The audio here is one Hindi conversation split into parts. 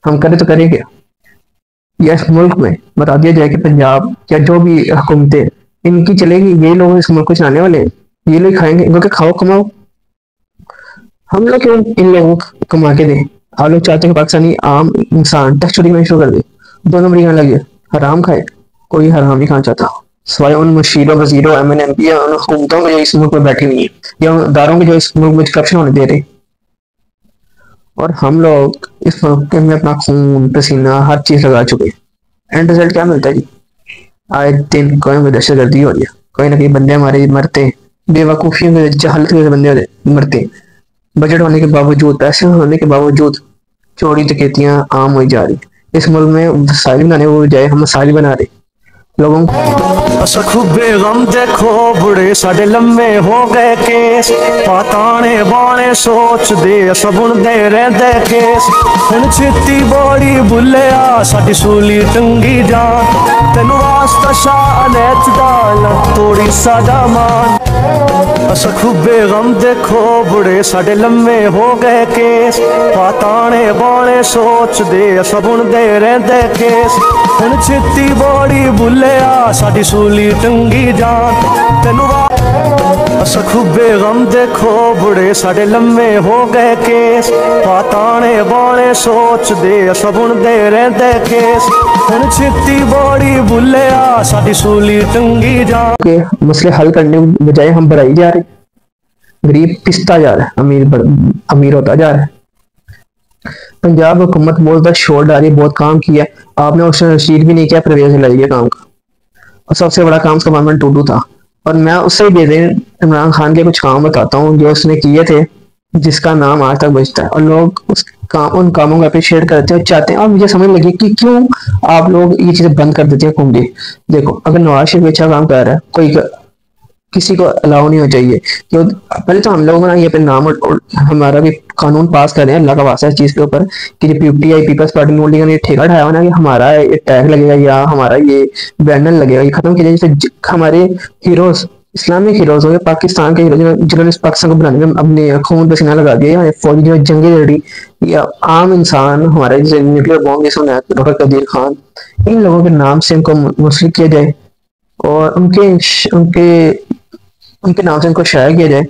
हम करें तो करें क्या? या इस मुल्क में बता दिया जाए कि पंजाब या जो भी हुकूमतें इनकी चलेगी, ये लोग इस मुल्क को चलाने वाले हैं, ये लोग खाएंगे, इनको क्या खाओ कमाओ। हम लोग क्यों इन लोगों को कमा के दें? आप लोग चाहते हैं कि पाकिस्तानी आम इंसान टैक्स चोरी करना शुरू कर दे, 2 नंबरी खाने लगे, हराम खाए? कोई हराम नहीं खाना चाहता, सिवाय उन मुशीरों वजीरों एम एन एम पी या उन हुकूमतों के जो इस मुल्क में बैठी हुई है, या उन इदारों के जो इस मुल्क में करप्शन होने दे रहे। और हम लोग इस मुल्क में अपना खून पसीना हर चीज लगा चुके हैं। एंड रिजल्ट क्या मिलता है जी? आए दिन कोई में दहशत गर्दी हो रही है, कोई ना कोई बंदे हमारे मरते हैं, बेवकूफ़ियों के जहालत के बंदे मरते हैं। बजट होने के बावजूद, पैसे होने के बावजूद चोरी डकैतियां आम हो जा रही। इस मुल्क में वसाइल बनाने को बजाय हम मसाइल बना रहे लोगों को। खूबे गम देखो बुढ़े साडे लम्बे हो गए केस, पाताने बाणे सोच दे सबुन दे रहंदे केस। हुण छिती बड़ी बुलिया साडी सूली टंगी जान, तेनु वास्ता शाह अनैच दाल तोड़ी साडा मान। खूबे गम देखो बुढ़े साडे लम्बे हो गए केस, पाताने बाणे सोच दे सबुन दे रहंदे केस। हुण छिती बड़ी बुलिया साडी सूली टंगी जान, तेनु खूबे गम देखो बुढ़े साडे लम्बे हो गए केस, पाताने बाणे सोच दे सबुन दे रहंदे केस। हुण छिती बड़ी बुलिया साडी सूली टंगी जान। के मसले हल करने के बजाय हम बढ़ाई जा रहे, गरीब पिसता जा रहा है, अमीर होता जा रहा है। पंजाब हुकूमत बहुत शोर डाली, बहुत काम किया, आपने उस रशीद भी नहीं किया, परवेज लाई काम का। और सबसे बड़ा काम उसका मामला टूडू था। और मैं उससे भी इमरान खान के कुछ काम बताता हूँ जो उसने किए थे, जिसका नाम आज तक बचता है, और लोग उन कामों को अप्रिशिएट करते हैं और चाहते हैं। और मुझे समझ लगी कि क्यों आप लोग ये चीजें बंद कर देते हैं कुंडी। देखो, अगर नवाज शरीफ अच्छा काम कर रहा है, कोई किसी को अलाउ नहीं हो चाहिए क्यों? पहले तो हम लोग ना ये अपने नाम और हमारा भी कानून पास कर रहे हैं, अल्लाह का वास्ता है इस चीज के ऊपर, कि जो पीपीआई पीपल्स पार्टी ने ये ठेका उठाया हुआ ना कि हमारा ये टैग लगेगा या हमारा ये बैनर लगेगा, ये खत्म किया जाए। जैसे हमारे हीरोज, इस्लामिक हीरोज हो गए, पाकिस्तान के हीरोज जिन्होंने इस पाकिस्तान को बनाने में अपने खून पसीना लगा दिया, या फौजी जो जंगे लड़ी, या आम इंसान हमारे जैसे न्यूक्लियर बॉम्ब जैसे डॉक्टर कदीर खान, इन लोगों के नाम से इनको मुंसलिक किया जाए और उनके उनके उनके नाम से इनको शाया किया जाए,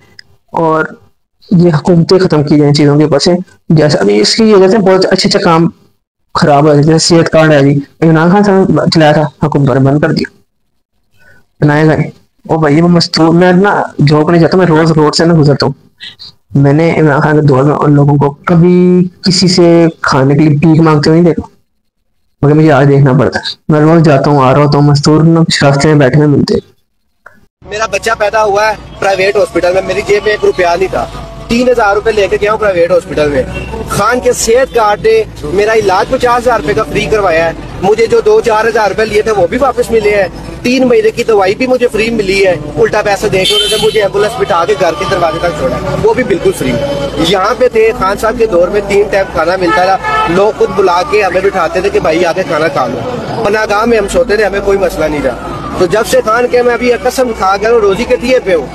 और ये हुकूमतें खत्म की जाए चीजों के ऊपर से। जैसे अभी इसकी वजह से बहुत अच्छे अच्छे काम खराब हो, जैसे सेहत कार्ड है जी, इमरान खान साहब चलाया था, हुकूमतों ने बंद कर दिया, बनाए गए। ओ भाई वो मस्तूर, मैं ना जॉब नहीं जाता, मैं रोज रोड से ना गुजरता हूँ। मैंने इमरान खान के दौर में उन लोगों को कभी किसी से खाने के लिए भीख मांगते हुए नहीं देखा, मगर मुझे आज देखना पड़ता है। मैं रोज जाता हूँ, आ रहा होता हूँ, मस्तूर ना कुछ रास्ते में बैठे हुए मिलते हैं। मेरा बच्चा पैदा हुआ है प्राइवेट हॉस्पिटल में, मेरी जेब में 1 रुपया नहीं था, 3000 रुपए लेके गया हूँ प्राइवेट हॉस्पिटल में। खान के सेहत कार्ड ने मेरा इलाज 50,000 रुपए का फ्री करवाया है। मुझे जो 2-4 हजार रुपए लिए थे वो भी वापस मिले हैं। 3 महीने की दवाई भी मुझे फ्री मिली है। उल्टा पैसे देके उन्होंने मुझे एम्बुलेंस बिठा के घर के दरवाजे तक छोड़ा, वो भी बिल्कुल फ्री। यहाँ पे थे खान साहब के दौर में 3 टाइम खाना मिलता था, लोग खुद बुला के हमें बिठाते थे कि भाई आके खाना खा लो। पनागाह में हम सोते थे, हमें कोई मसला नहीं था। तो जब से खान के मैं अभी कसम खा गया रोजी के दिए पे हूँ,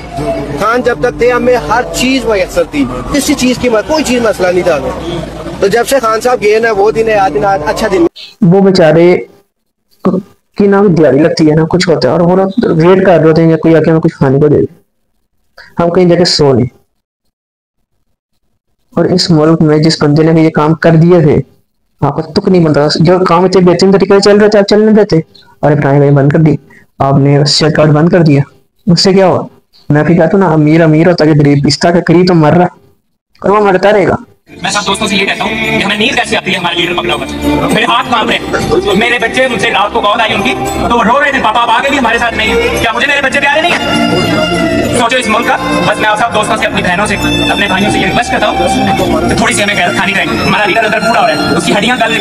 खान जब तक थे हमें हर चीज मयसर थी, किसी चीज की कोई चीज मसला नहीं था हमें। तो जब से खान साहब गए ना, वो दिन है आज दिन अच्छा दिन। वो बेचारे की ना दिहाड़ी लगती है ना कुछ होता है, और वो वेट कर रहे होते हैं कोई आके हमें कुछ खाने को दे दे, हम कहीं जाके सो लें। और इस मुल्क में जिस बंदे ने ये काम कर दिए थे, आपको तुक नहीं बनता। जो काम इतने बेहतरीन तरीके से चल रहे थे आप चलने देते, और अपना बंद कर दी आपने, सेट कार्ड बंद कर दिया। उससे क्या हुआ? मैं फिर कहता हूँ ना, अमीर अमीर होता है, गरीब पिस्ता का करीब तो मर रहा, और वो मरता रहेगा। मैं सब दोस्तों से ये कहता हूँ कि हमें नींद कैसे आती है हमारे लीडर पकड़ा हुआ, मेरे हाथ कांप रहे। मेरे बच्चे मुझसे रात को कॉल आई उनकी, तो वो रो रहे थे, पापा आप आगे भी हमारे साथ नहीं है, क्या मुझे मेरे बच्चे प्यारे नहीं है? सोचो इस मुल्क का। बस मैं सब दोस्तों से, अपनी बहनों से, अपने भाइयों से ये रिक्वेस्ट करता हूँ तो थोड़ी सी हमें गैरत खानी रहेगी। हमारा लीडर अंदर पूरा हो रहा है, उसकी हड्डियां गल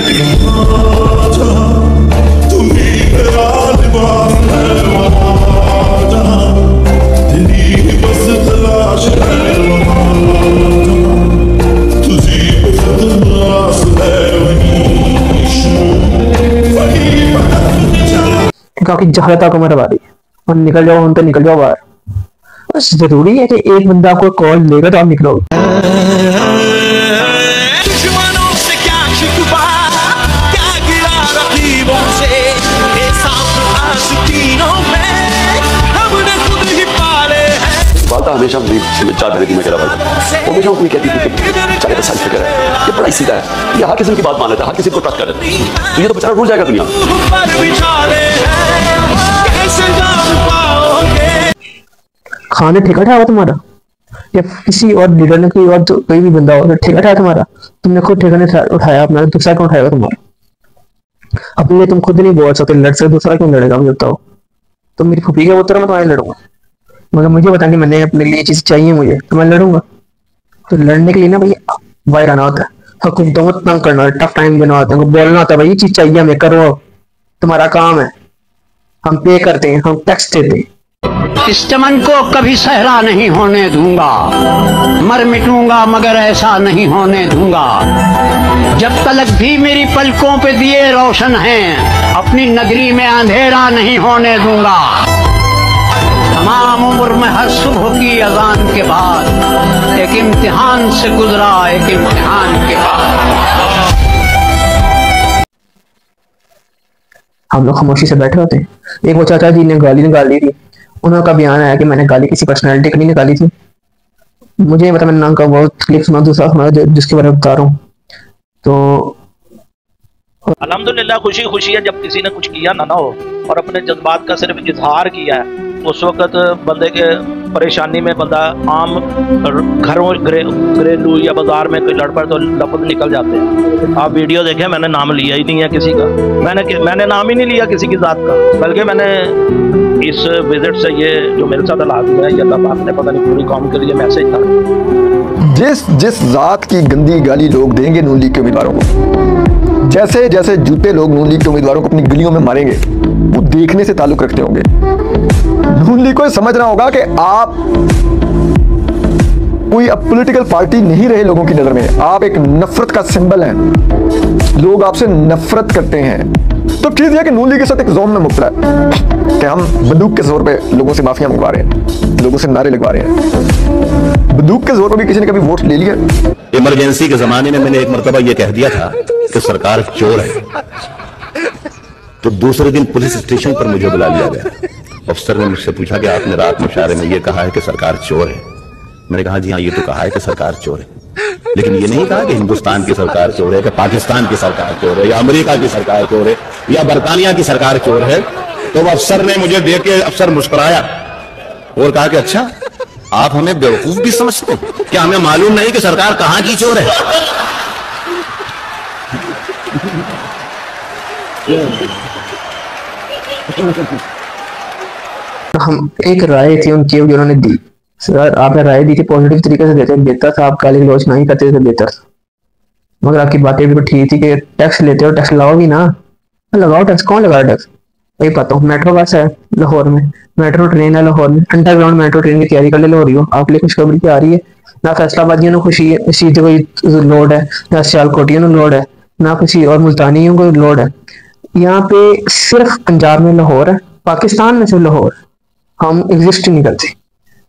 क्योंकि जहालत को मरवा दी, और निकल जाओ उन तो निकल जाओ बाहर। बस जरूरी है कि एक बंदा आपको कॉल लेगा तो आप निकलोगे। हमेशा चार बहने थी, मैं कह रहा भाई हमेशा कोई कहती थी कि चाहे तो सच फिक्र है, ये बड़ा ही सीधा है, ये हर किसी की बात मान लेता है, हर किसी को ट्रस्ट कर लेता है, तो ये तो बेचारा रुल जाएगा दुनिया। खान ने ठेका उठाया तुम्हारा, या किसी और लीडर ने, कोई और कोई भी बंदा हो ठेका उठाया तुम्हारा? तुमने खुद ठेका नहीं उठाया अपना, दूसरा क्यों उठाएगा तुम्हारा? अपने तुम खुद नहीं बोल सकते, लड़ सकते, दूसरा क्यों लड़ेगा? मुझे बताओ। तो मेरी फूफी के उत्तर मैं तुम्हारे लड़ूंगा, मगर मुझे बता कि मैंने अपने लिए चीज चाहिए मुझे, तो मैं लड़ूंगा। तो लड़ने के लिए ना भाई वायर आना होता है, हुकूमत तंग करना होता है, टफ टाइम देना होता है, बोलना होता है भाई ये चीज चाहिए हमें, करो, तुम्हारा काम है, हम पे करते हैं, हम टैक्स देते हैं। इस चमन को कभी सहरा नहीं होने दूंगा, मर मिटूंगा मगर ऐसा नहीं होने दूंगा। जब तलक भी मेरी पलकों पे दिए रोशन हैं, अपनी नगरी में अंधेरा नहीं होने दूंगा। तमाम उम्र में हर सुबह की अजान के बाद एक इम्तिहान से गुजरा, एक इम्तिहान के बाद। हम लोग खामोशी से बैठे होते हैं। एक वो चाचा जी ने गाली निकाली थी, उन्होंने का बयान आया कि मैंने गाली किसी पर्सनैलिटी की नहीं निकाली थी। मुझे पता, मैंने नाम का बहुत क्लिप सुना, दूसरा सुना जिसके बारे में बता रहा हूँ। तो अल्हम्दुलिल्लाह खुशी खुशी है जब किसी ने कुछ किया ना हो और अपने जज्बात का सिर्फ इजहार किया है, उस वक्त बंदे के परेशानी में बंदा आम घरों घरेलू या बाजार में कोई लड़ पड़े तो लफ्ज निकल जाते हैं। आप वीडियो देखें, मैंने नाम लिया ही नहीं है किसी का, मैंने नाम ही नहीं लिया किसी की जात का, बल्कि मैंने इस विजिट से ये जो मेरे साथ लाजमी है, ये अल्लाह पाक ने पता नहीं पूरी कौम के लिए मैसेज था। जिस जात की गंदी गाली लोग देंगे नून लीग के उम्मीदवारों को, जैसे जैसे जूते लोग नून लीग के उम्मीदवारों को अपनी गलियों में मारेंगे, वो देखने से ताल्लुक रखते होंगे। नून लीग को समझना होगा कि आप कोई अब पॉलिटिकल पार्टी नहीं रहे लोगों की नजर में, आप एक नफरत का सिंबल हैं, लोग आपसे नफरत करते हैं। तो चीज यह कि नून लीग के साथ एक जोन में मुब्तला है कि हम बंदूक के जोर पे लोगों से माफिया मंगवा रहे हैं, लोगों से नारे लगवा रहे हैं। बंदूक के जोर पर भी किसी ने कभी वोट ले लिया? इमरजेंसी के जमाने में मैंने एक मरतबा यह कह दिया था कि सरकार चोर है, तो दूसरे दिन पुलिस स्टेशन पर मुझे बुला लिया गया। अफसर ने मुझसे पूछा कि आपने रात मुशायरे में यह कहा है कि सरकार चोर है। मैंने कहा जी हाँ, ये तो कहा है कि सरकार चोर है, लेकिन ये नहीं कहा कि हिंदुस्तान की सरकार चोर है, कि पाकिस्तान की सरकार चोर है, या अमेरिका की सरकार चोर है, या बरतानिया की सरकार चोर है। तो वो अफसर ने मुझे देख के अफसर मुस्कुराया और कहा कि अच्छा आप हमें बेवकूफ भी समझते हैं, क्या हमें मालूम नहीं कि सरकार कहां की चोर है? हम एक राय थी उनकी जो उन्होंने दी, सर आपने राय दी थी पॉजिटिव तरीके से देते बेहतर था, आप गाली गलौज नहीं करते थे बेहतर था। मगर आपकी बातें भी ठीक थी कि टैक्स लेते हो, टैक्स लगाओगी ना, लगाओ टैक्स, कौन लगा टैक्स? वही पता हूँ। मेट्रो बस है लाहौर में, मेट्रो ट्रेन है लाहौर में, अंडरग्राउंड मेट्रो ट्रेन की तैयारी कर ले हो रही हो, आपके लिए खुशखबरी क्या आ रही है? ना फैसलाबादियों को खुशी सीधे कोई लोड है, ना सियालकोटियों को लोड है, ना किसी और मुल्तानियों को लोड है। यहाँ पे सिर्फ पंजाब में लाहौर है, पाकिस्तान में सिर्फ लाहौर, हम एग्जिस्ट नहीं करते,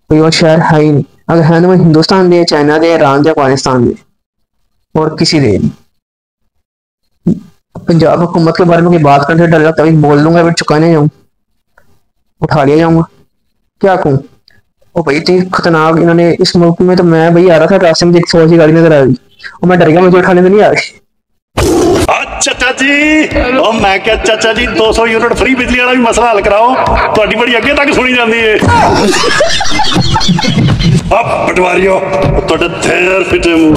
कोई और शहर है ही नहीं। अगर है ना, हिंदुस्तान दे, चाइना दे, ईरान दे, अफगानिस्तान दे, और किसी दे नहीं। पंजाब हुकूमत के बारे में कोई बात करने से डर लगता है, बोल दूंगा फिर चुकाने जाऊँ, उठा लिया जाऊंगा, क्या कहूँ? ओ भाई इतनी खतरनाक इन्होंने इस मुल्क में, तो मैं भाई आ रहा था रास्ते में एक फौज की गाड़ी नजर आ गई और मैं डर गया, मुझे उठाने में नहीं आ रही। चाचा जी, ओ मैं क्या चाचा जी 200 यूनिट फ्री बिजली वाला भी मसला हल कराओ, ਤੁਹਾਡੀ ਬੜੀ ਅੱਗੇ ਤੱਕ ਸੁਣੀ ਜਾਂਦੀ ਏ। अब पटवारियों ਤੁਹਾਡੇ ਥੇਰ ਫਿੱਟੇ ਮੂੰਹ